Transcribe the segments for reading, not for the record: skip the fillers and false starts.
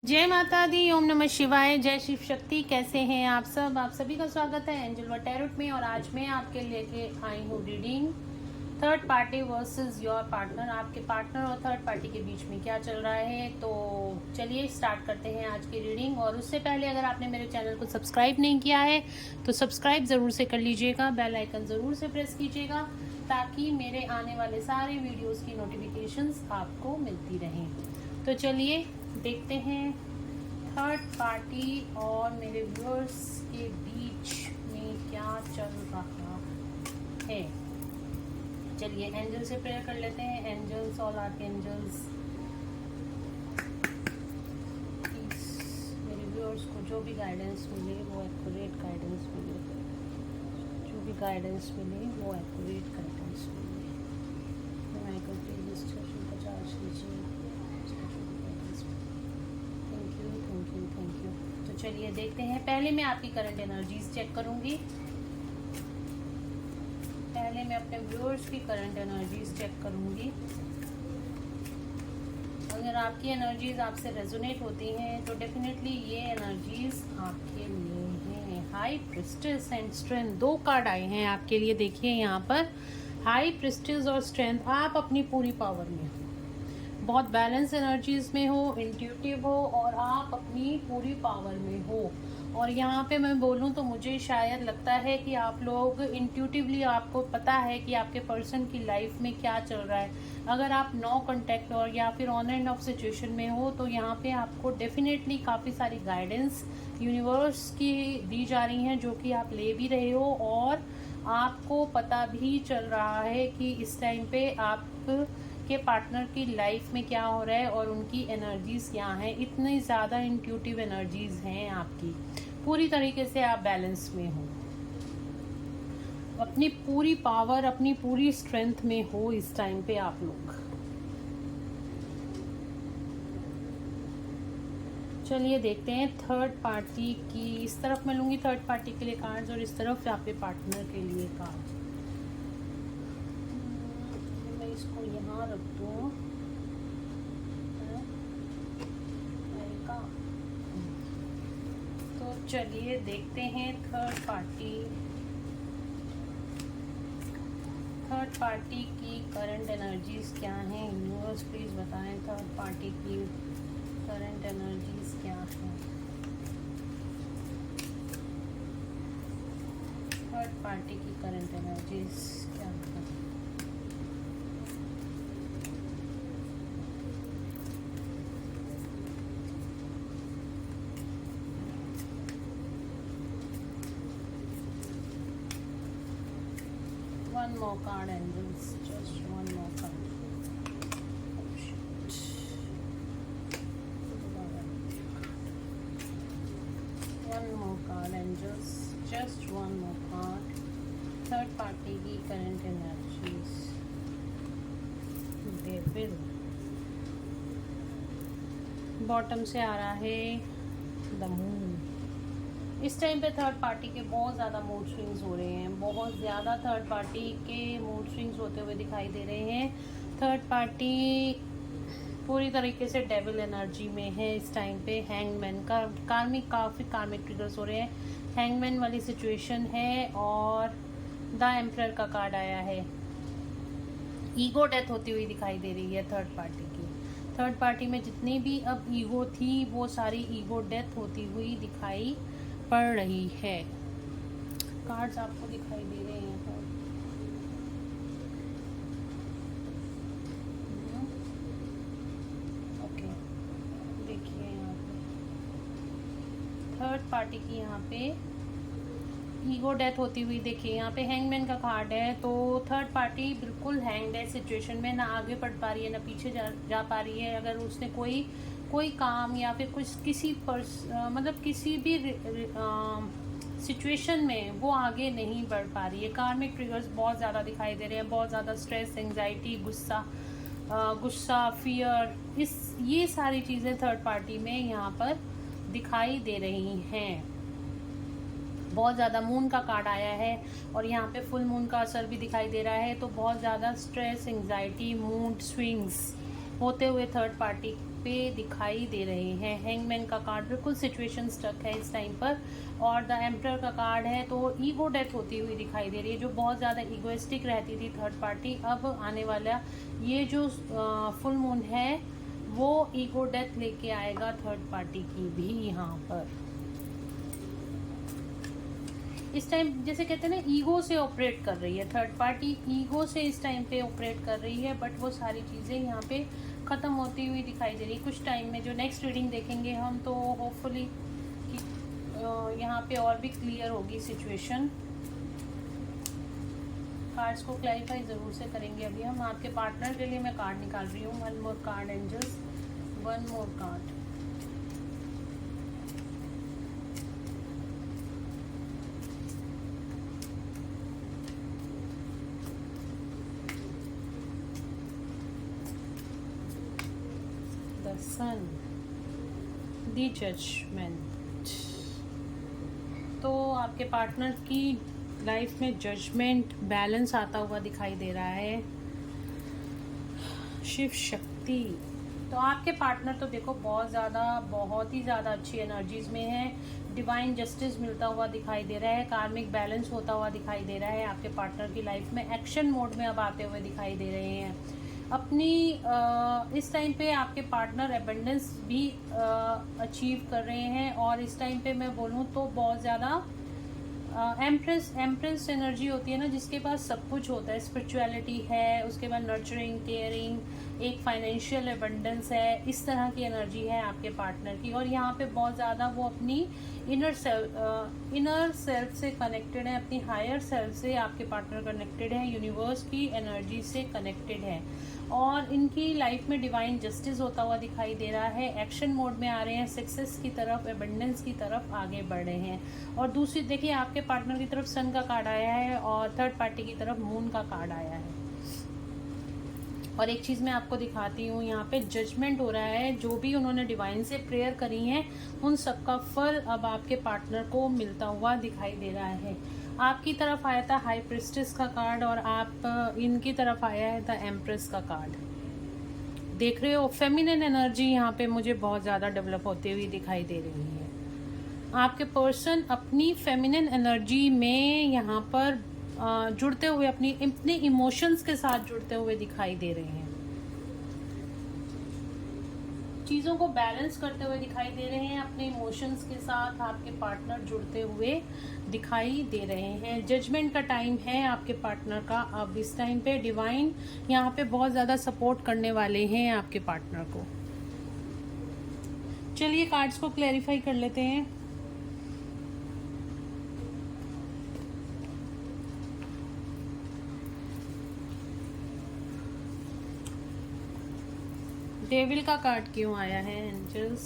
जय माता दी, ओम नमः शिवाय, जय शिव शक्ति। कैसे हैं आप सब? आप सभी का स्वागत है एंजल व टैरोट में। और आज मैं आपके लेके आई हूँ reading third party versus your partner. आपके पार्टनर और थर्ड पार्टी के बीच में क्या चल रहा है। तो चलिए स्टार्ट करते हैं आज की रीडिंग। और उससे पहले अगर आपने मेरे चैनल को सब्सक्राइब नहीं किया है तो सब्सक्राइब ज़रूर से कर लीजिएगा, बेल आइकन ज़रूर से प्रेस कीजिएगा ताकि मेरे आने वाले सारे वीडियोज़ की नोटिफिकेशंस आपको मिलती रहें। तो चलिए देखते हैं थर्ड पार्टी और मेरे व्यूअर्स के बीच में क्या चल रहा है। चलिए एंजल से प्रेयर कर लेते हैं। एंजल्स, ऑल आर्कएंजल्स, प्लीज मेरे व्यूअर्स को जो भी गाइडेंस मिले वो एक्यूरेट गाइडेंस मिले, जो भी गाइडेंस मिले वो एक्यूरेट गाइडेंस मिले। माइकल प्लीज इस सेशन का चार्ज लीजिए। Thank you. तो चलिए देखते हैं। पहले मैं आपकी करंट एनर्जीज चेक करूंगी। पहले मैं अपने व्यूअर्स की करंट एनर्जीज चेक करूंगी। अगर आपकी एनर्जीज आपसे रेजोनेट होती हैं तो डेफिनेटली ये एनर्जीज आपके लिए हैं। हाई प्रिस्टेस एंड स्ट्रेंथ, दो कार्ड आए हैं आपके लिए। देखिए यहाँ पर हाई प्रिस्टेस और स्ट्रेंथ। आप अपनी पूरी पावर में हो, बहुत बैलेंस एनर्जीज में हो, इंट्यूटिव हो और आप अपनी पूरी पावर में हो। और यहाँ पे मैं बोलूँ तो मुझे शायद लगता है कि आप लोग इंट्यूटिवली, आपको पता है कि आपके पर्सन की लाइफ में क्या चल रहा है। अगर आप नो कांटेक्ट और या फिर ऑन एंड ऑफ सिचुएशन में हो तो यहाँ पे आपको डेफिनेटली काफ़ी सारी गाइडेंस यूनिवर्स की दी जा रही हैं जो कि आप ले भी रहे हो। और आपको पता भी चल रहा है कि इस टाइम पे आप के पार्टनर की लाइफ में क्या हो रहा है और उनकी एनर्जीज क्या हैं। इतनी ज़्यादा इंट्यूटिव एनर्जीज हैं आपकी, पूरी तरीके से आप बैलेंस में हो, अपनी पूरी पावर, अपनी पूरी स्ट्रेंथ में हो इस टाइम पे आप लोग। चलिए देखते हैं थर्ड पार्टी की। इस तरफ मैं लूँगी थर्ड पार्टी के लिए कार्ड्स और इस तरफ आपके पार्टनर के लिए कार्ड। इसको यहाँ रख दूँ तो चलिए देखते हैं थर्ड पार्टी की करंट एनर्जीज क्या हैं। यूनिवर्स प्लीज बताएं थर्ड पार्टी की करंट एनर्जीज क्या हैं। थर्ड पार्टी की करंट एनर्जीज क्या हैं। One more card, angels. Just one more card. Oh, shit. One more card, angels. Just one more card. Third party की current energies. Devil. Bottom से आ रहा है the moon. इस टाइम पे third party के बहुत ज़्यादा मूड स्विंग्स हो रहे हैं। बहुत ज़्यादा थर्ड पार्टी के मूड स्विंग्स होते हुए दिखाई दे रहे हैं। थर्ड पार्टी पूरी तरीके से डेविल एनर्जी में है इस टाइम पे। हैंगमैन का काफ़ी कार्मिक ट्रिगर्स हो रहे हैं। हैंगमैन वाली सिचुएशन है और द एम्परर का कार्ड आया है। ईगो डेथ होती हुई दिखाई दे रही है थर्ड पार्टी की। थर्ड पार्टी में जितनी भी अब ईगो थी वो सारी ईगो डेथ होती हुई दिखाई पड़ रही है। कार्ड्स आपको दिखाई दे रहे हैं। ओके, देखिए यहाँ पे थर्ड पार्टी की यहाँ पे ईगो डेथ होती हुई देखिए। यहाँ पे हैंगमैन का कार्ड है तो थर्ड पार्टी बिल्कुल हैंग्ड है सिचुएशन में, ना आगे बढ़ पा रही है ना पीछे जा पा रही है। अगर उसने कोई काम या फिर कुछ मतलब किसी भी सिचुएशन में वो आगे नहीं बढ़ पा रही है। कार्मिक ट्रिगर्स बहुत ज़्यादा दिखाई दे रहे हैं। बहुत ज़्यादा स्ट्रेस, एंजाइटी, गुस्सा, फियर, ये सारी चीज़ें थर्ड पार्टी में यहाँ पर दिखाई दे रही हैं। बहुत ज़्यादा मून का कार्ड आया है और यहाँ पे फुल मून का असर भी दिखाई दे रहा है। तो बहुत ज़्यादा स्ट्रेस, एंजाइटी, मूड स्विंग्स होते हुए थर्ड पार्टी पे दिखाई दे रहे हैं। हैंगमैन का कार्ड बिल्कुल सिचुएशन स्टक है इस टाइम पर, और द एम्परर का कार्ड है, तो ईगो डेथ होती हुई दिखाई दे रही है। जो बहुत ज़्यादा ईगोइस्टिक रहती थी थर्ड पार्टी, अब आने वाला ये जो फुल मून है वो ईगो डेथ लेके आएगा थर्ड पार्टी की भी यहाँ पर। इस टाइम जैसे कहते हैं ना, ईगो से ऑपरेट कर रही है थर्ड पार्टी, ईगो से इस टाइम पे ऑपरेट कर रही है, बट वो सारी चीज़ें यहाँ पे ख़त्म होती हुई दिखाई दे रही है कुछ टाइम में। जो नेक्स्ट रीडिंग देखेंगे हम, तो होपफुली कि यहाँ पे और भी क्लियर होगी सिचुएशन। कार्ड्स को क्लैरिफाई ज़रूर से करेंगे। अभी हम आपके पार्टनर के लिए मैं कार्ड निकाल रही हूँ। One more card angels, one more card. The sun, the judgement. तो आपके पार्टनर की लाइफ में जजमेंट, बैलेंस आता हुआ दिखाई दे रहा है। शिव शक्ति। तो आपके पार्टनर तो देखो बहुत ही ज़्यादा अच्छी एनर्जीज में है। डिवाइन जस्टिस मिलता हुआ दिखाई दे रहा है, कार्मिक बैलेंस होता हुआ दिखाई दे रहा है। आपके पार्टनर की लाइफ में एक्शन मोड में अब आते हुए दिखाई दे रहे हैं। अपनी इस टाइम पे आपके पार्टनर एबंडेंस भी अचीव कर रहे हैं, और इस टाइम पे मैं बोलूँ तो बहुत ज़्यादा एम्प्रेस एनर्जी होती है ना, जिसके पास सब कुछ होता है। स्पिरिचुअलिटी है, उसके बाद नर्चरिंग, केयरिंग, एक फाइनेंशियल एबंडेंस है। इस तरह की एनर्जी है आपके पार्टनर की, और यहाँ पे बहुत ज़्यादा वो अपनी इनर सेल्फ से कनेक्टेड है, अपनी हायर सेल्फ से आपके पार्टनर कनेक्टेड है, यूनिवर्स की एनर्जी से कनेक्टेड है, और इनकी लाइफ में डिवाइन जस्टिस होता हुआ दिखाई दे रहा है। एक्शन मोड में आ रहे हैं, सक्सेस की तरफ, एबंडेंस की तरफ आगे बढ़ रहे हैं। और दूसरी देखिए, आपके पार्टनर की तरफ सन का कार्ड आया है, और थर्ड पार्टी की तरफ मून का कार्ड आया है। और एक चीज़ मैं आपको दिखाती हूँ, यहाँ पे जजमेंट हो रहा है। जो भी उन्होंने डिवाइन से प्रेयर करी हैं, उन सब का फल अब आपके पार्टनर को मिलता हुआ दिखाई दे रहा है। आपकी तरफ आया था हाई प्रिस्टेस का कार्ड, और आप इनकी तरफ आया है द एम्प्रेस का कार्ड। देख रहे हो, फेमिनिन एनर्जी यहाँ पे मुझे बहुत ज़्यादा डेवलप होती हुई दिखाई दे रही है। आपके पर्सन अपनी फेमिनिन एनर्जी में यहाँ पर जुड़ते हुए, अपने इमोशंस के साथ जुड़ते हुए दिखाई दे रहे हैं। चीज़ों को बैलेंस करते हुए दिखाई दे रहे हैं। अपने इमोशंस के साथ आपके पार्टनर जुड़ते हुए दिखाई दे रहे हैं। जजमेंट का टाइम है आपके पार्टनर का। अब इस टाइम पे डिवाइन यहाँ पे बहुत ज़्यादा सपोर्ट करने वाले हैं आपके पार्टनर को। चलिए कार्ड्स को क्लैरिफाई कर लेते हैं। डेविल का कार्ड क्यों आया है एंजल्स?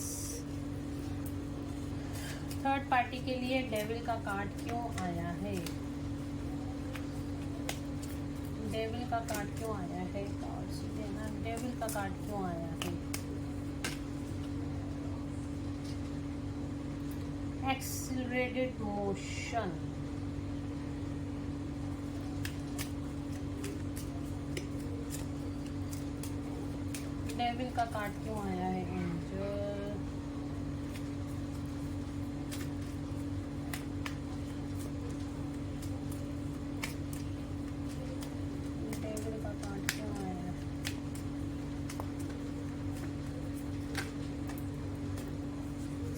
थर्ड पार्टी के लिए डेविल का कार्ड क्यों आया है? डेविल का कार्ड क्यों आया है? कार्ड्स देना, डेविल का कार्ड क्यों आया है? Accelerated motion. डेविल का कार्ड क्यों आया है एंजल? डेविल का कार्ड क्यों आया है?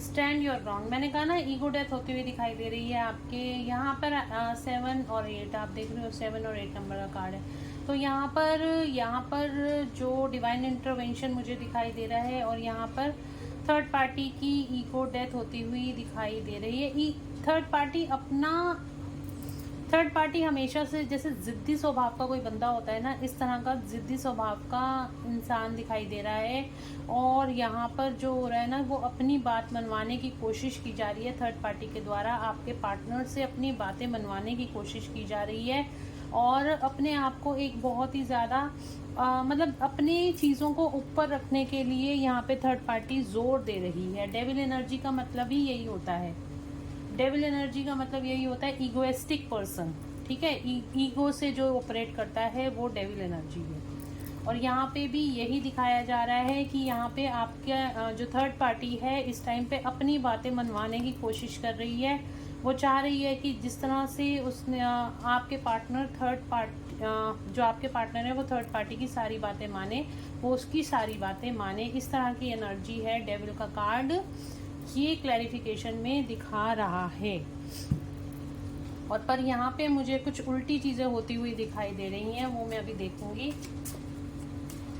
Stand your ground. मैंने कहा ना, ईगो डेथ होती हुई दिखाई दे रही है आपके यहाँ पर। 7 और 8 आप देख रहे हो, 7 और 8 नंबर का कार्ड है। तो यहाँ पर जो डिवाइन इंटरवेंशन मुझे दिखाई दे रहा है, और यहाँ पर थर्ड पार्टी की ईगो डेथ होती हुई दिखाई दे रही है। थर्ड पार्टी हमेशा से, जैसे ज़िद्दी स्वभाव का कोई बंदा होता है ना, इस तरह का ज़िद्दी स्वभाव का इंसान दिखाई दे रहा है। और यहाँ पर जो हो रहा है ना, वो अपनी बात मनवाने की कोशिश की जा रही है थर्ड पार्टी के द्वारा। आपके पार्टनर से अपनी बातें मनवाने की कोशिश की जा रही है, और अपने आप को एक बहुत ही ज़्यादा मतलब अपनी चीज़ों को ऊपर रखने के लिए यहाँ पे थर्ड पार्टी जोर दे रही है। डेविल एनर्जी का मतलब ही यही होता है। डेविल एनर्जी का मतलब यही होता है, ईगोइस्टिक पर्सन। ठीक है, ईगो से जो ऑपरेट करता है वो डेविल एनर्जी है। और यहाँ पे भी यही दिखाया जा रहा है कि यहाँ पे आपका जो थर्ड पार्टी है इस टाइम पे अपनी बातें मनवाने की कोशिश कर रही है। वो चाह रही है कि जिस तरह से उसने आपके पार्टनर जो आपके पार्टनर है वो थर्ड पार्टी की सारी बातें माने, वो उसकी सारी बातें माने। इस तरह की एनर्जी है डेविल का कार्ड ये क्लैरिफिकेशन में दिखा रहा है। और पर यहाँ पे मुझे कुछ उल्टी चीज़ें होती हुई दिखाई दे रही हैं, वो मैं अभी देखूंगी।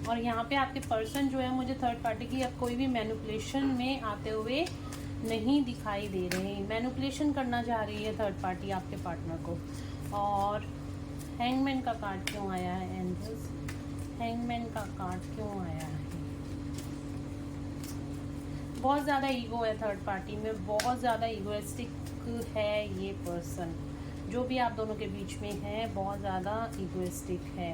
और यहाँ पे आपके पर्सन जो है मुझे थर्ड पार्टी की अब कोई भी मैनिपुलेशन में आते हुए नहीं दिखाई दे रहे हैं। मैनिपुलेशन करना चाह रही है थर्ड पार्टी आपके पार्टनर को। और हैंगमैन का कार्ड क्यों आया है एंजल्स? हैंगमैन का कार्ड क्यों आया है? बहुत ज़्यादा ईगो है थर्ड पार्टी में, बहुत ज़्यादा ईगोइस्टिक है ये पर्सन जो भी आप दोनों के बीच में है, बहुत ज़्यादा ईगोइस्टिक है।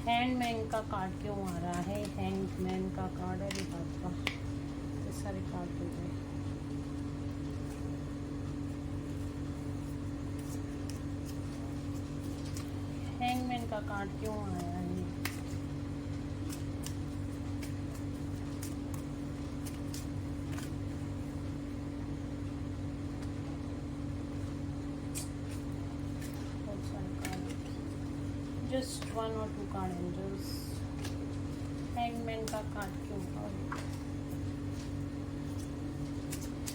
हैंगमैन का कार्ड क्यों आ रहा है? हैंगमैन का कार्ड है आपका, ये सारे कार्ड हो गए। हैंगमैन का कार्ड क्यों आया है? जस्ट 1 और 2 कार्ड एंजल्स। हैंगमैन का कार्ड क्यों आ रहा है?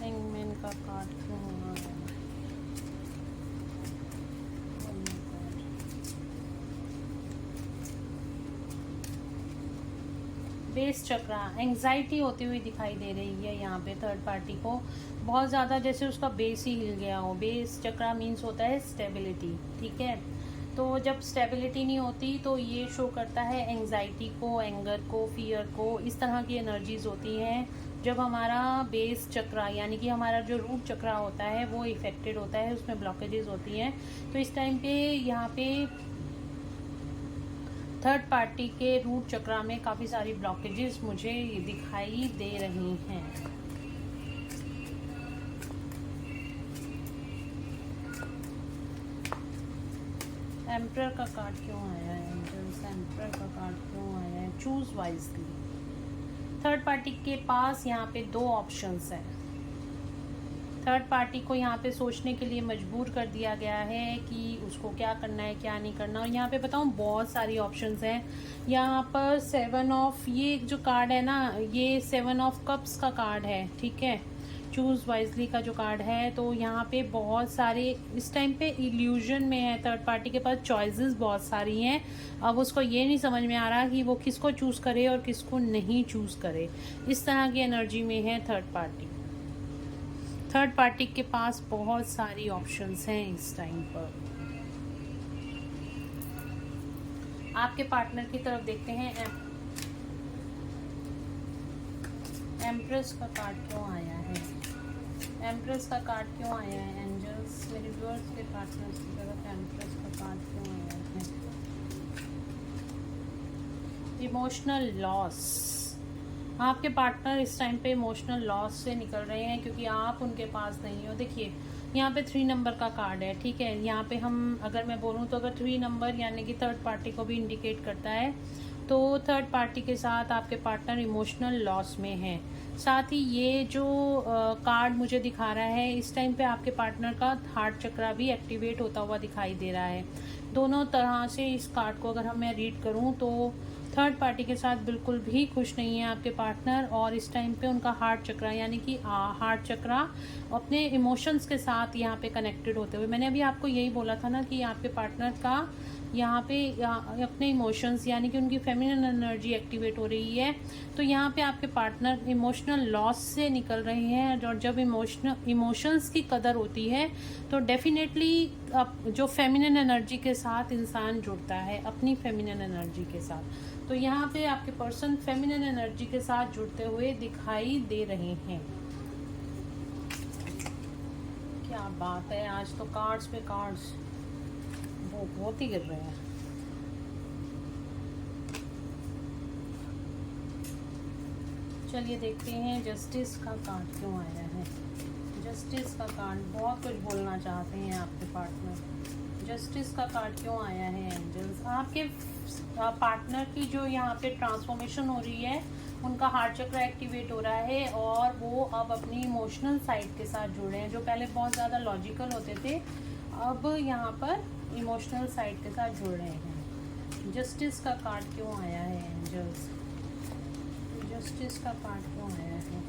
हैंगमैन का कार्ड क्यों आ रहा है? बेस चक्रा, एंग्जाइटी होती हुई दिखाई दे रही है यहाँ पे थर्ड पार्टी को बहुत ज़्यादा, जैसे उसका बेस ही हिल गया हो। बेस चक्रा मीन्स होता है स्टेबिलिटी, ठीक है। तो जब स्टेबिलिटी नहीं होती तो ये शो करता है एंग्जाइटी को, एंगर को, फियर को। इस तरह की एनर्जीज होती हैं जब हमारा बेस चक्रा यानी कि हमारा जो रूट चक्रा होता है वो इफेक्टेड होता है, उसमें ब्लॉकेजेस होती हैं। तो इस टाइम पे यहाँ पे थर्ड पार्टी के रूट चक्रा में काफ़ी सारी ब्लॉकेजेस मुझे दिखाई दे रही हैं। एम्परर का कार्ड क्यों आया है एंजल्स? एम्परर का कार्ड क्यों आया है? Choose wisely. थर्ड पार्टी के पास यहाँ पे 2 ऑप्शंस हैं। थर्ड पार्टी को यहाँ पे सोचने के लिए मजबूर कर दिया गया है कि उसको क्या करना है क्या नहीं करना। और यहाँ पे बताऊँ बहुत सारी ऑप्शंस हैं। यहाँ पर 7 ऑफ, ये जो कार्ड है ना, ये 7 ऑफ कप्स का कार्ड है, ठीक है। चूज़ वाइजली का जो कार्ड है, तो यहाँ पे बहुत सारे इस टाइम पे इल्यूजन में है। थर्ड पार्टी के पास चॉइसेस बहुत सारी हैं। अब उसको ये नहीं समझ में आ रहा कि वो किसको चूज़ करे और किसको नहीं चूज़ करे। इस तरह की एनर्जी में है थर्ड पार्टी। थर्ड पार्टी के पास बहुत सारी ऑप्शंस हैं इस टाइम पर। आपके पार्टनर की तरफ देखते हैं। एम्प्रेस का कार्ड क्यों आया है? एम्प्रेस का कार्ड क्यों आया है एंजल्स? मेरे व्यूअर्स के पार्टनर्स की तरफ एम्प्रेस का कार्ड क्यों आया है? Emotional loss. आपके पार्टनर इस टाइम पे इमोशनल लॉस से निकल रहे हैं क्योंकि आप उनके पास नहीं हो। देखिए यहाँ पे 3 नंबर का कार्ड है, ठीक है। यहाँ पे हम अगर मैं बोलूँ तो अगर 3 नंबर यानी कि थर्ड पार्टी को भी इंडिकेट करता है, तो थर्ड पार्टी के साथ आपके पार्टनर इमोशनल लॉस में है। साथ ही ये जो कार्ड मुझे दिखा रहा है, इस टाइम पे आपके पार्टनर का हार्ट चक्रा भी एक्टिवेट होता हुआ दिखाई दे रहा है। दोनों तरह से इस कार्ड को अगर मैं रीड करूँ तो थर्ड पार्टी के साथ बिल्कुल भी खुश नहीं है आपके पार्टनर। और इस टाइम पे उनका हार्ट चक्रा यानी कि हार्ट चक्रा अपने इमोशंस के साथ यहाँ पे कनेक्टेड होते हुए, मैंने अभी आपको यही बोला था ना कि आपके पार्टनर का यहाँ पे अपने इमोशंस यानी कि उनकी फेमिनिन एनर्जी एक्टिवेट हो रही है। तो यहाँ पे आपके पार्टनर इमोशनल लॉस से निकल रहे हैं। और जब इमोशंस की कदर होती है तो डेफिनेटली जो फेमिनिन एनर्जी के साथ इंसान जुड़ता है, अपनी फेमिनिन एनर्जी के साथ, तो यहाँ पे आपके पर्सन फेमिनिन एनर्जी के साथ जुड़ते हुए दिखाई दे रहे हैं। क्या बात है, आज तो कार्ड्स पे कार्ड्स बहुत ही गिर रहे हैं। चलिए देखते हैं जस्टिस का कार्ड क्यों आया है। जस्टिस का कार्ड, बहुत कुछ बोलना चाहते हैं आपके पार्टनर। जस्टिस का कार्ड क्यों आया है एंजल्स? आपके पार्टनर की जो यहाँ पे ट्रांसफॉर्मेशन हो रही है, उनका हार्ट चक्र एक्टिवेट हो रहा है और वो अब अपनी इमोशनल साइड के साथ जुड़े हैं। जो पहले बहुत ज़्यादा लॉजिकल होते थे, अब यहाँ पर इमोशनल साइड के साथ जुड़ रहे हैं। जस्टिस का कार्ड क्यों आया है एंजल्स? जस्टिस का कार्ड क्यों आया है?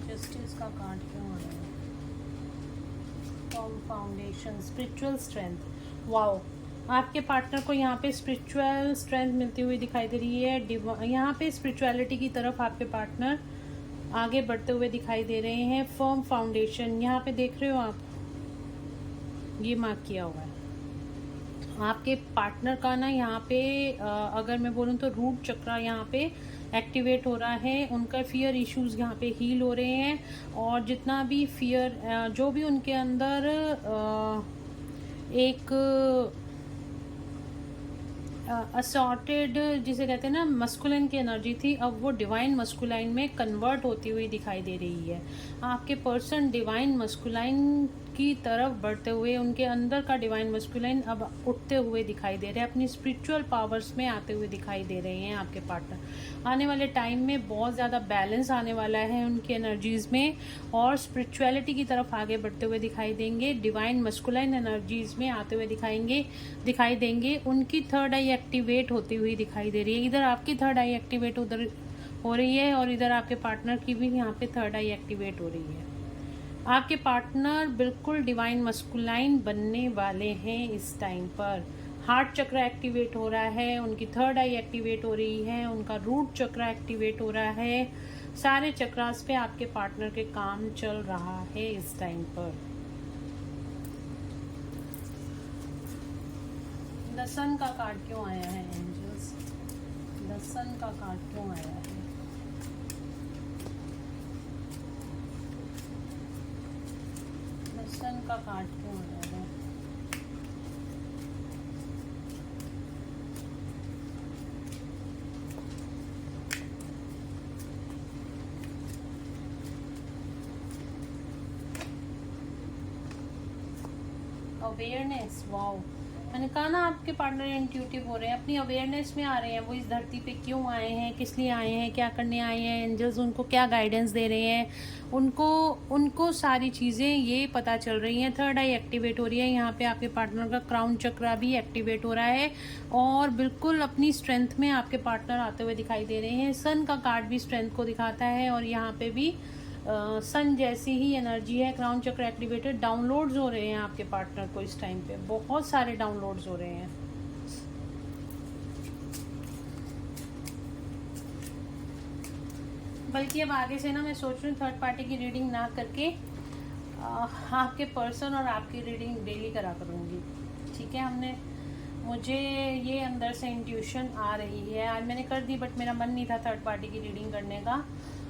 जस्टिस का कार्ड क्यों आया है? Form foundation, spiritual strength. Wow, आपके पार्टनर को यहाँ पे स्पिरिचुअल स्ट्रेंथ मिलती हुई दिखाई दे रही है। यहाँ पे स्पिरिचुअलिटी की तरफ आपके पार्टनर आगे बढ़ते हुए दिखाई दे रहे हैं। फर्म फाउंडेशन यहाँ पे देख रहे हो आप, ये मार्क किया हुआ है। आपके पार्टनर का ना यहाँ पे अगर मैं बोलूँ तो रूट चक्रा यहाँ पे एक्टिवेट हो रहा है। उनका फियर इश्यूज यहाँ पे हील हो रहे हैं और जितना भी फियर, जो भी उनके अंदर एक असॉर्टेड जिसे कहते हैं ना मस्कुलाइन की एनर्जी थी, अब वो डिवाइन मस्कुलाइन में कन्वर्ट होती हुई दिखाई दे रही है। आपके पर्सन डिवाइन मस्कुलाइन की तरफ बढ़ते हुए, उनके अंदर का डिवाइन मस्कुलाइन अब उठते हुए दिखाई दे रहे हैं, अपनी स्पिरिचुअल पावर्स में आते हुए दिखाई दे रहे हैं। आपके पार्टनर आने वाले टाइम में बहुत ज़्यादा बैलेंस आने वाला है उनकी एनर्जीज़ में और स्पिरिचुअलिटी की तरफ आगे बढ़ते हुए दिखाई देंगे। डिवाइन मस्कुलाइन एनर्जीज़ में आते हुए दिखाई देंगे। उनकी थर्ड आई एक्टिवेट होती हुई दिखाई दे रही है। इधर आपकी थर्ड आई एक्टिवेट उधर हो रही है और इधर आपके पार्टनर की भी यहाँ पे थर्ड आई एक्टिवेट हो रही है। आपके पार्टनर बिल्कुल डिवाइन मस्कुलाइन बनने वाले हैं इस टाइम पर। हार्ट चक्र एक्टिवेट हो रहा है, उनकी थर्ड आई एक्टिवेट हो रही है, उनका रूट चक्र एक्टिवेट हो रहा है। सारे चक्रास पे आपके पार्टनर के काम चल रहा है इस टाइम पर। द सन का कार्ड क्यों आया है एंजल्स? द सन का कार्ड क्यों आया है? सन का कार्ड क्यों आया है? अवेयरनेस। वाओ, मैंने कहा ना आपके पार्टनर इंट्यूटिव हो रहे हैं, अपनी अवेयरनेस में आ रहे हैं। वो इस धरती पे क्यों आए हैं, किस लिए आए हैं, क्या करने आए हैं, एंजल्स उनको क्या गाइडेंस दे रहे हैं, उनको सारी चीज़ें ये पता चल रही हैं। थर्ड आई एक्टिवेट हो रही है। यहाँ पे आपके पार्टनर का क्राउन चक्रा भी एक्टिवेट हो रहा है और बिल्कुल अपनी स्ट्रेंथ में आपके पार्टनर आते हुए दिखाई दे रहे हैं। सन का कार्ड भी स्ट्रेंथ को दिखाता है और यहाँ पे भी सन जैसी ही एनर्जी है। क्राउन चक्र एक्टिवेटेड। डाउनलोड्स हो रहे हैं आपके पार्टनर को इस टाइम पे, बहुत सारे डाउनलोड्स हो रहे हैं। बल्कि अब आगे से ना मैं सोच रही हूँ थर्ड पार्टी की रीडिंग ना करके आपके पर्सन और आपकी रीडिंग डेली करा करूँगी। ठीक है, मुझे ये अंदर से इंट्यूशन आ रही है। आज मैंने कर दी बट मेरा मन नहीं था थर्ड पार्टी की रीडिंग करने का।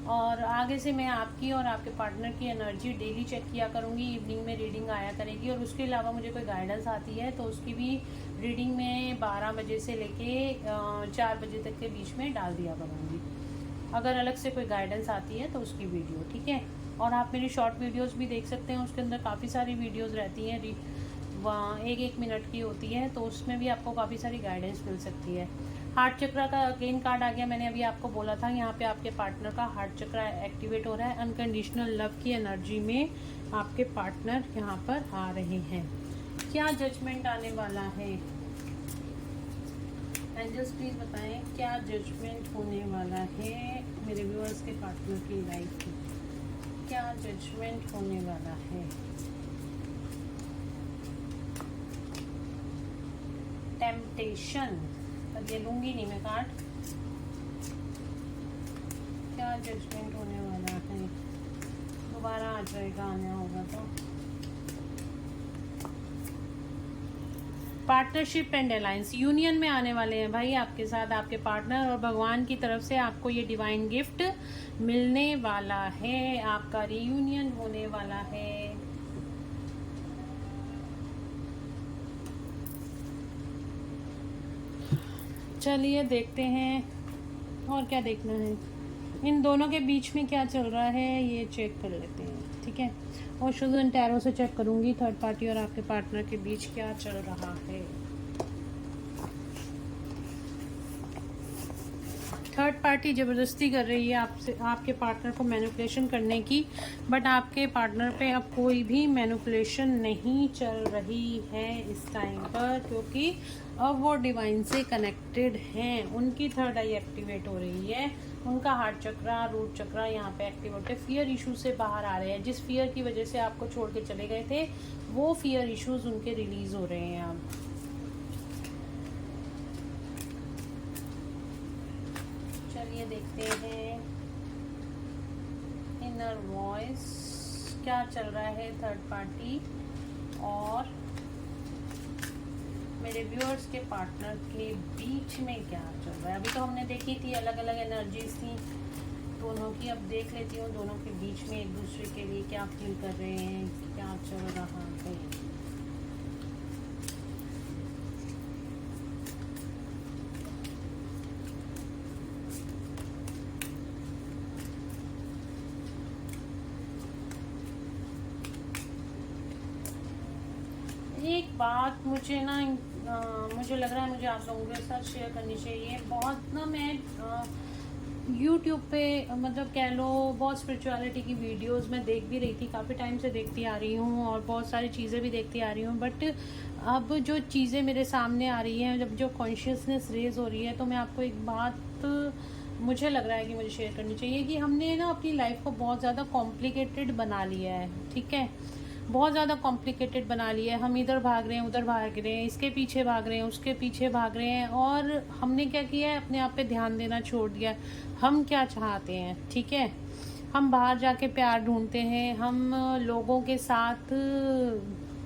और आगे से मैं आपकी और आपके पार्टनर की एनर्जी डेली चेक किया करूँगी। इवनिंग में रीडिंग आया करेगी और उसके अलावा मुझे कोई गाइडेंस आती है तो उसकी भी रीडिंग में 12 बजे से लेके 4 बजे तक के बीच में डाल दिया करूँगी। अगर अलग से कोई गाइडेंस आती है तो उसकी वीडियो, ठीक है। और आप मेरी शॉर्ट वीडियोस भी देख सकते हैं, उसके अंदर काफ़ी सारी वीडियोस रहती हैं, 1-1 मिनट की होती है, तो उसमें भी आपको काफ़ी सारी गाइडेंस मिल सकती है। हार्ट चक्र का अगेन कार्ड आ गया। मैंने अभी आपको बोला था यहाँ पे आपके पार्टनर का हार्ट चक्र एक्टिवेट हो रहा है। अनकंडीशनल लव की एनर्जी में आपके पार्टनर यहाँ पर आ रहे हैं। क्या जजमेंट आने वाला है एंजल्स? प्लीज बताएं क्या जजमेंट होने वाला है मेरे व्यूअर्स के पार्टनर की लाइफ में। क्या जजमेंट होने वाला है? टेम्पटेशन। अब ये लूंगी नहीं मैं कार्ड। क्या जजमेंट होने वाला है? दोबारा आ जाएगा, आना होगा तो। पार्टनरशिप एंड अलायंस, यूनियन में आने वाले हैं भाई आपके साथ आपके पार्टनर, और भगवान की तरफ से आपको ये डिवाइन गिफ्ट मिलने वाला है। आपका रियूनियन होने वाला है। चलिए देखते हैं और क्या देखना है, इन दोनों के बीच में क्या चल रहा है ये चेक कर लेते हैं, ठीक है। और शुजन टैरो से चेक करूंगी थर्ड पार्टी और आपके पार्टनर के बीच क्या चल रहा है। थर्ड पार्टी ज़बरदस्ती कर रही है आपसे, आपके पार्टनर को मैनिपुलेशन करने की, बट आपके पार्टनर पे अब कोई भी मैनिपुलेशन नहीं चल रही है इस टाइम पर, क्योंकि अब वो डिवाइन से कनेक्टेड हैं। उनकी थर्ड आई एक्टिवेट हो रही है, उनका हार्ट चक्रा, रूट चक्रा यहाँ पे एक्टिव होते हैं। फियर इशू से बाहर आ रहे हैं, जिस फियर की वजह से आपको छोड़ के चले गए थे वो फियर इश्यूज उनके रिलीज हो रहे हैं अब। चलिए देखते हैं इनर वॉइस क्या चल रहा है थर्ड पार्टी और मेरे व्यूअर्स के पार्टनर के बीच में क्या चल रहा है। अभी तो हमने देखी थी अलग अलग एनर्जीज थी दोनों की, अब देख लेती हूँ दोनों के बीच में एक दूसरे के लिए क्या फील कर रहे हैं, क्या चल रहा है। एक बात मुझे ना मुझे लग रहा है मुझे आप लोगों के साथ शेयर करनी चाहिए। बहुत ना मैं यूट्यूब पे मतलब कह लो बहुत स्पिरिचुअलिटी की वीडियोस मैं देख भी रही थी, काफ़ी टाइम से देखती आ रही हूँ और बहुत सारी चीज़ें भी देखती आ रही हूँ, बट अब जो चीज़ें मेरे सामने आ रही हैं, जब जो कॉन्शियसनेस रेज हो रही है, तो मैं आपको एक बात मुझे लग रहा है कि मुझे शेयर करनी चाहिए कि हमने ना अपनी लाइफ को बहुत ज़्यादा कॉम्प्लिकेटेड बना लिया है, ठीक है। बहुत ज़्यादा कॉम्प्लिकेटेड बना लिया है, हम इधर भाग रहे हैं, उधर भाग रहे हैं, इसके पीछे भाग रहे हैं, उसके पीछे भाग रहे हैं, और हमने क्या किया है, अपने आप पे ध्यान देना छोड़ दिया। हम क्या चाहते हैं, ठीक है, हम बाहर जाके प्यार ढूंढते हैं, हम लोगों के साथ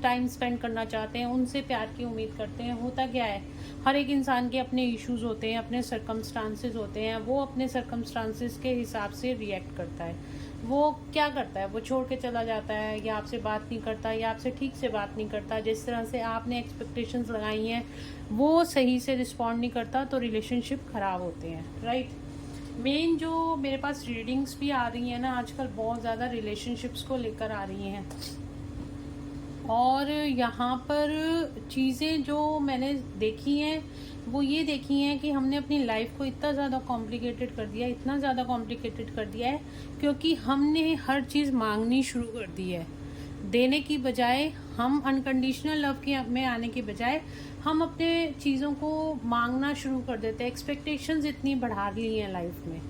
टाइम स्पेंड करना चाहते हैं, उनसे प्यार की उम्मीद करते हैं। होता क्या है, हर एक इंसान के अपने इश्यूज होते हैं, अपने सरकमस्टांसेस होते हैं, वो अपने सरकमस्टांसेस के हिसाब से रिएक्ट करता है। वो क्या करता है, वो छोड़ के चला जाता है, या आपसे बात नहीं करता, या आपसे ठीक से बात नहीं करता, जिस तरह से आपने एक्सपेक्टेशंस लगाई हैं वो सही से रिस्पॉन्ड नहीं करता, तो रिलेशनशिप ख़राब होते हैं, राइट। मेन जो मेरे पास रीडिंग्स भी आ रही हैं ना आजकल, बहुत ज़्यादा रिलेशनशिप्स को लेकर आ रही हैं, और यहाँ पर चीज़ें जो मैंने देखी हैं वो ये देखी हैं कि हमने अपनी लाइफ को इतना ज़्यादा कॉम्प्लिकेटेड कर दिया, इतना ज़्यादा कॉम्प्लिकेटेड कर दिया है, क्योंकि हमने हर चीज़ मांगनी शुरू कर दी है। देने की बजाय, हम अनकंडीशनल लव के में आने की बजाय हम अपने चीज़ों को मांगना शुरू कर देते हैं। एक्सपेक्टेशंस इतनी बढ़ा ली हैं लाइफ में,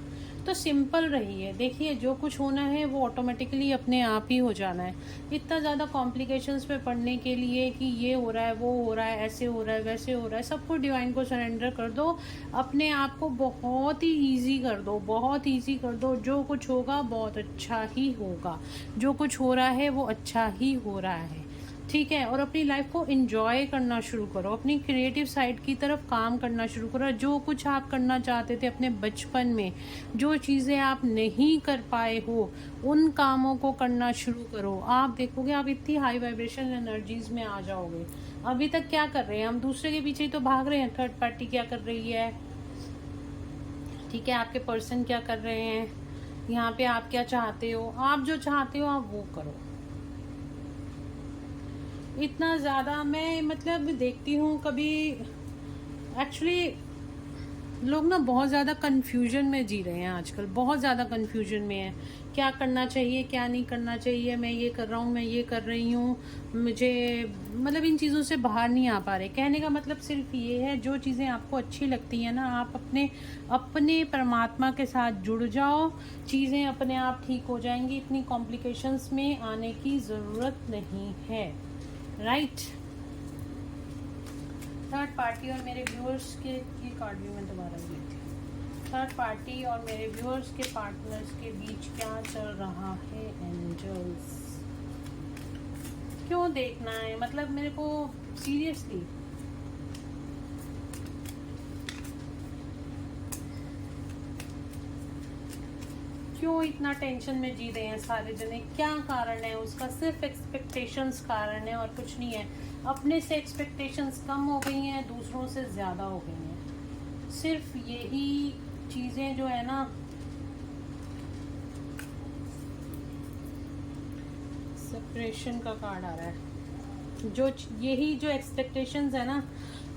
तो सिंपल रहिए। देखिए जो कुछ होना है वो ऑटोमेटिकली अपने आप ही हो जाना है। इतना ज़्यादा कॉम्प्लिकेशंस पे पढ़ने के लिए कि ये हो रहा है, वो हो रहा है, ऐसे हो रहा है, वैसे हो रहा है, सबको डिवाइन को सरेंडर कर दो, अपने आप को बहुत ही ईजी कर दो, बहुत ईजी कर दो। जो कुछ होगा बहुत अच्छा ही होगा, जो कुछ हो रहा है वो अच्छा ही हो रहा है, ठीक है। और अपनी लाइफ को एंजॉय करना शुरू करो, अपनी क्रिएटिव साइड की तरफ काम करना शुरू करो। जो कुछ आप करना चाहते थे अपने बचपन में, जो चीज़ें आप नहीं कर पाए हो, उन कामों को करना शुरू करो। आप देखोगे आप इतनी हाई वाइब्रेशन एनर्जीज में आ जाओगे। अभी तक क्या कर रहे हैं हम, दूसरे के पीछे ही तो भाग रहे हैं। थर्ड पार्टी क्या कर रही है, ठीक है, आपके पर्सन क्या कर रहे हैं, यहाँ पे आप क्या चाहते हो, आप जो चाहते हो आप वो करो। इतना ज़्यादा मैं मतलब देखती हूँ कभी, एक्चुअली लोग ना बहुत ज़्यादा कन्फ्यूजन में जी रहे हैं आजकल, बहुत ज़्यादा कन्फ्यूजन में है, क्या करना चाहिए क्या नहीं करना चाहिए, मैं ये कर रहा हूँ, मैं ये कर रही हूँ, मुझे मतलब इन चीज़ों से बाहर नहीं आ पा रहे। कहने का मतलब सिर्फ ये है, जो चीज़ें आपको अच्छी लगती हैं ना, आप अपने परमात्मा के साथ जुड़ जाओ, चीज़ें अपने आप ठीक हो जाएंगी। इतनी कॉम्प्लिकेशंस में आने की ज़रूरत नहीं है, राइट। थर्ड पार्टी और मेरे व्यूअर्स के कार्ड भी मैं दोबारा ली थी। थर्ड पार्टी और मेरे व्यूअर्स के पार्टनर्स के बीच क्या चल रहा है एंजल्स, क्यों देखना है, मतलब मेरे को सीरियसली क्यों इतना टेंशन में जी रहे हैं सारे जने, क्या कारण है उसका, सिर्फ एक्सपेक्टेशंस कारण है और कुछ नहीं है। अपने से एक्सपेक्टेशंस कम हो गई हैं, दूसरों से ज़्यादा हो गई हैं। सिर्फ यही चीज़ें जो है ना, सेपरेशन का कार्ड आ रहा है, जो यही जो एक्सपेक्टेशंस है ना,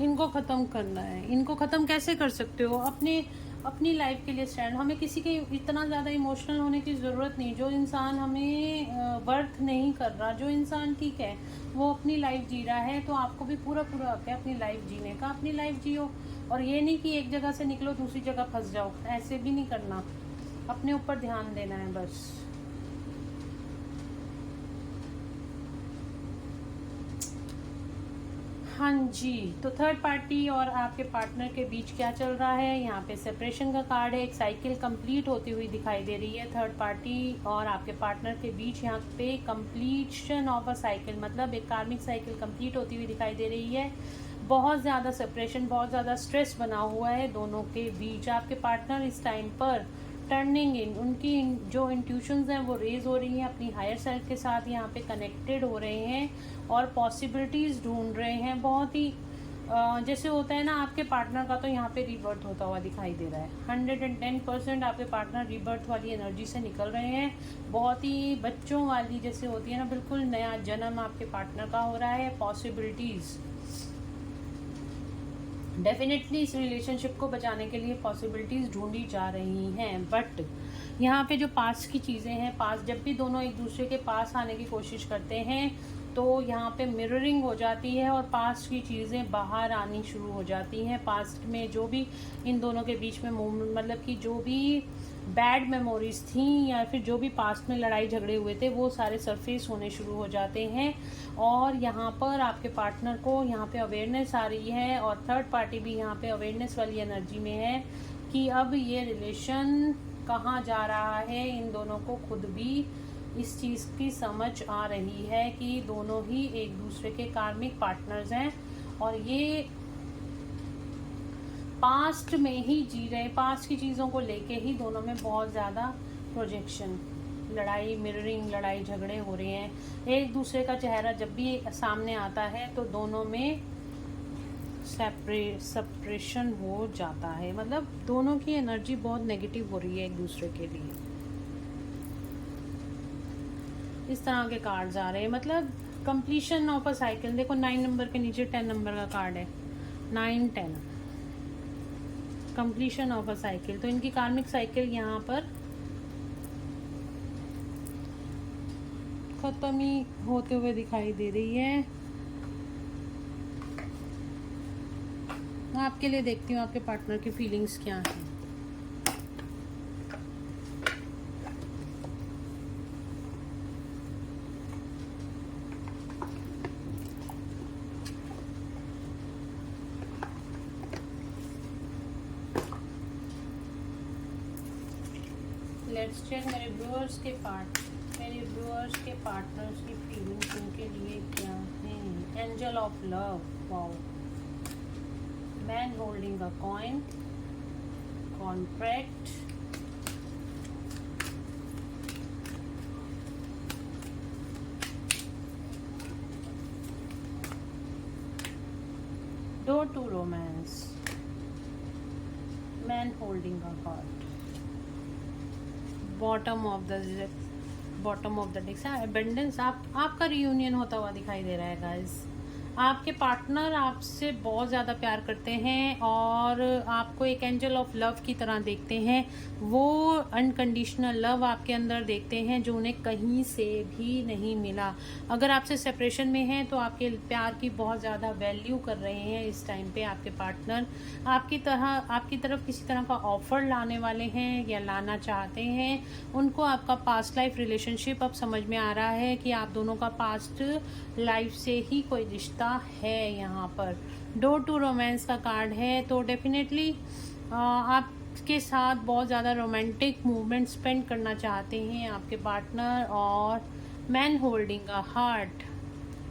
इनको ख़त्म करना है। इनको ख़त्म कैसे कर सकते हो? अपनी लाइफ के लिए स्टैंड। हमें किसी के इतना ज़्यादा इमोशनल होने की ज़रूरत नहीं। जो इंसान हमें वर्थ नहीं कर रहा, जो इंसान ठीक है वो अपनी लाइफ जी रहा है, तो आपको भी पूरा पूरा हक है अपनी लाइफ जीने का। अपनी लाइफ जियो, और ये नहीं कि एक जगह से निकलो दूसरी जगह फंस जाओ, ऐसे भी नहीं करना। अपने ऊपर ध्यान देना है बस। हाँ जी, तो थर्ड पार्टी और आपके पार्टनर के बीच क्या चल रहा है? यहाँ पे सेपरेशन का कार्ड है। एक साइकिल कंप्लीट होती हुई दिखाई दे रही है थर्ड पार्टी और आपके पार्टनर के बीच। यहाँ पे कंप्लीशन ऑफ अ साइकिल, मतलब एक कार्मिक साइकिल कंप्लीट होती हुई दिखाई दे रही है। बहुत ज़्यादा सेपरेशन, बहुत ज़्यादा स्ट्रेस बना हुआ है दोनों के बीच। आपके पार्टनर इस टाइम पर टर्निंग इन, उनकी जो इंट्यूशंस हैं वो रेज हो रही हैं, अपनी हायर सेल्फ के साथ यहाँ पे कनेक्टेड हो रहे हैं और पॉसिबिलिटीज़ ढूंढ रहे हैं। बहुत ही जैसे होता है ना, आपके पार्टनर का तो यहाँ पे रीबर्थ होता हुआ दिखाई दे रहा है। 110% आपके पार्टनर रीबर्थ वाली एनर्जी से निकल रहे हैं। बहुत ही बच्चों वाली जैसे होती है ना, बिल्कुल नया जन्म आपके पार्टनर का हो रहा है। पॉसिबिलिटीज़ डेफिनेटली इस रिलेशनशिप को बचाने के लिए पॉसिबिलिटीज़ ढूंढी जा रही हैं। बट यहाँ पे जो पास की चीज़ें हैं, पास जब भी दोनों एक दूसरे के पास आने की कोशिश करते हैं तो यहाँ पे मिररिंग हो जाती है और पास्ट की चीज़ें बाहर आनी शुरू हो जाती हैं। पास्ट में जो भी इन दोनों के बीच में मतलब कि जो भी बैड मेमोरीज थी या फिर जो भी पास्ट में लड़ाई झगड़े हुए थे वो सारे सरफेस होने शुरू हो जाते हैं। और यहाँ पर आपके पार्टनर को यहाँ पे अवेयरनेस आ रही है और थर्ड पार्टी भी यहाँ पे अवेयरनेस वाली एनर्जी में है कि अब ये रिलेशन कहाँ जा रहा है। इन दोनों को खुद भी इस चीज़ की समझ आ रही है कि दोनों ही एक दूसरे के कार्मिक पार्टनर्स हैं और ये पास्ट में ही जी रहे, पास्ट की चीज़ों को लेके ही दोनों में बहुत ज़्यादा प्रोजेक्शन, लड़ाई, मिररिंग, लड़ाई झगड़े हो रहे हैं। एक दूसरे का चेहरा जब भी सामने आता है तो दोनों में सेपरेशन हो जाता है। मतलब दोनों की एनर्जी बहुत नेगेटिव हो रही है एक दूसरे के लिए। इस तरह के कार्ड्स आ रहे हैं, मतलब कंप्लीशन ऑफ अ साइकिल। देखो 9 नंबर के नीचे 10 नंबर का कार्ड है, 9, 10, कंप्लीशन ऑफ अ साइकिल। तो इनकी कार्मिक साइकिल यहाँ पर खत्म ही होते हुए दिखाई दे रही है। आपके लिए देखती हूँ आपके पार्टनर की फीलिंग्स क्या हैं। लेट्स चेक मेरे व्यूअर्स के पार्टनर्स की फीलिंग्स उनके लिए क्या हैं। Angel of love, wow, man holding a coin, contract, door to romance, man holding a heart, bottom of the deck, abundance. आपका रियूनियन होता हुआ दिखाई दे रहा है गाइस। आपके पार्टनर आपसे बहुत ज़्यादा प्यार करते हैं और आपको एक एंजल ऑफ लव की तरह देखते हैं। वो अनकंडीशनल लव आपके अंदर देखते हैं जो उन्हें कहीं से भी नहीं मिला। अगर आपसे सेपरेशन में हैं तो आपके प्यार की बहुत ज़्यादा वैल्यू कर रहे हैं इस टाइम पे। आपके पार्टनर आपकी तरफ किसी तरह का ऑफर लाने वाले हैं या लाना चाहते हैं। उनको आपका पास्ट लाइफ रिलेशनशिप अब समझ में आ रहा है कि आप दोनों का पास्ट लाइफ से ही कोई रिश्ता है। यहाँ पर डोर टू रोमांस का कार्ड है, तो डेफिनेटली आपके साथ बहुत ज़्यादा रोमांटिक मूवमेंट स्पेंड करना चाहते हैं आपके पार्टनर। और मैन होल्डिंग अ हार्ट,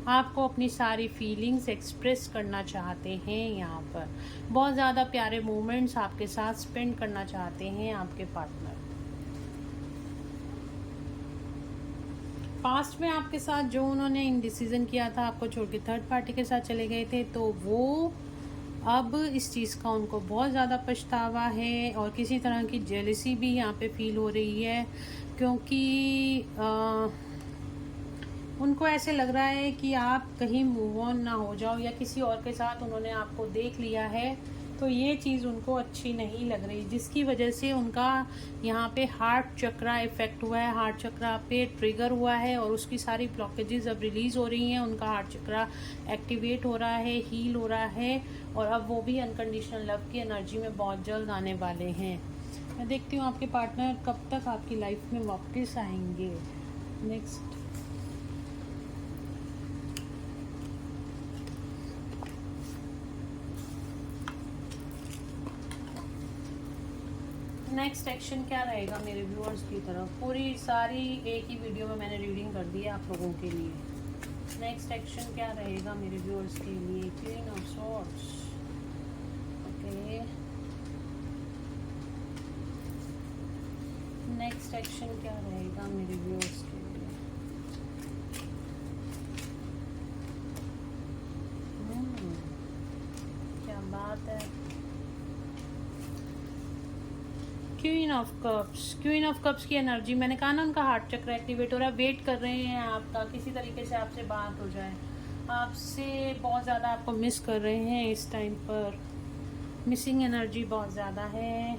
आपको अपनी सारी फीलिंग्स एक्सप्रेस करना चाहते हैं। यहाँ पर बहुत ज़्यादा प्यारे मोमेंट्स आपके साथ स्पेंड करना चाहते हैं आपके पार्टनर। पास्ट में आपके साथ जो उन्होंने इंडिसीजन किया था, आपको छोड़ के थर्ड पार्टी के साथ चले गए थे, तो वो अब इस चीज़ का उनको बहुत ज़्यादा पछतावा है और किसी तरह की जेलसी भी यहाँ पे फील हो रही है, क्योंकि उनको ऐसे लग रहा है कि आप कहीं मूव ऑन ना हो जाओ, या किसी और के साथ उन्होंने आपको देख लिया है, तो ये चीज़ उनको अच्छी नहीं लग रही, जिसकी वजह से उनका यहाँ पे हार्ट चक्रा इफ़ेक्ट हुआ है, हार्ट चक्रा पे ट्रिगर हुआ है और उसकी सारी ब्लॉकेजेस अब रिलीज़ हो रही हैं, उनका हार्ट चक्रा एक्टिवेट हो रहा है, हील हो रहा है, और अब वो भी अनकंडीशनल लव की एनर्जी में बहुत जल्द आने वाले हैं। मैं देखती हूँ आपके पार्टनर कब तक आपकी लाइफ में वापस आएंगे। नेक्स्ट नेक्स्ट एक्शन क्या रहेगा मेरे व्यूअर्स की तरफ। पूरी सारी एक ही वीडियो में मैंने रीडिंग कर दी है आप लोगों के लिए। नेक्स्ट एक्शन क्या रहेगा मेरे व्यूअर्स के लिए। Queen of swords, okay. Next action क्या रहेगा मेरे व्यूअर्स के लिए। क्या बात है। Queen of cups, queen of cups की एनर्जी, मैंने कहा ना उनका हार्ट चक्र एक्टिवेट हो रहा है, वेट कर रहे हैं आपका किसी तरीके से आपसे बात हो जाए, आपसे बहुत ज़्यादा आपको मिस कर रहे हैं इस टाइम पर, मिसिंग एनर्जी बहुत ज़्यादा है।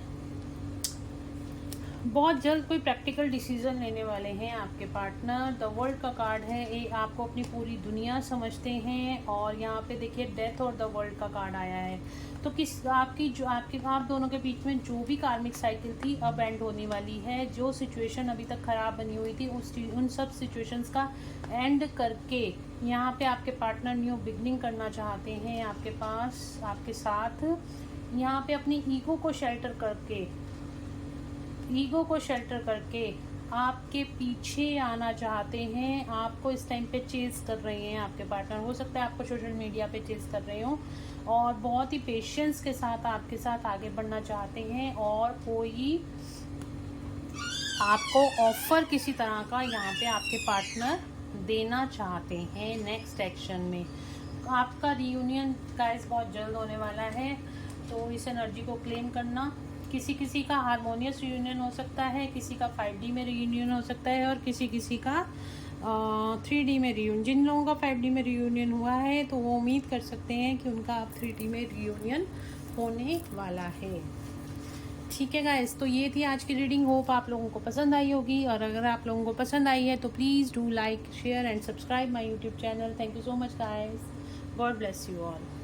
बहुत जल्द कोई प्रैक्टिकल डिसीजन लेने वाले हैं आपके पार्टनर। द वर्ल्ड का कार्ड है, ये आपको अपनी पूरी दुनिया समझते हैं, और यहाँ पे देखिए डेथ और द वर्ल्ड का कार्ड आया है। तो किस आपकी जो आपकी आप दोनों के बीच में जो भी कार्मिक साइकिल थी अब एंड होने वाली है। जो सिचुएशन अभी तक ख़राब बनी हुई थी उन सब सिचुएशंस का एंड करके यहाँ पे आपके पार्टनर न्यू बिगनिंग करना चाहते हैं आपके पास, आपके साथ। यहाँ पे अपनी ईगो को शेल्टर करके आपके पीछे आना चाहते हैं, आपको इस टाइम पे चेज़ कर रहे हैं आपके पार्टनर। हो सकता है आपको सोशल मीडिया पे चेज़ कर रहे हो, और बहुत ही पेशेंस के साथ आपके साथ आगे बढ़ना चाहते हैं, और कोई आपको ऑफर किसी तरह का यहाँ पे आपके पार्टनर देना चाहते हैं। नेक्स्ट एक्शन में आपका रियूनियन गाइस बहुत जल्द होने वाला है, तो इस एनर्जी को क्लेम करना। किसी का हारमोनियस रियूनियन हो सकता है, किसी का 5D में रियूनियन हो सकता है, और किसी का 3D में रियूनियन। जिन लोगों का 5D में रियूनियन हुआ है तो वो उम्मीद कर सकते हैं कि उनका अब 3D में रियूनियन होने वाला है। ठीक है गाइस, तो ये थी आज की रीडिंग। होप आप लोगों को पसंद आई होगी, और अगर आप लोगों को पसंद आई है तो please do like, share and subscribe my YouTube channel. Thank you so much guys, God bless you all.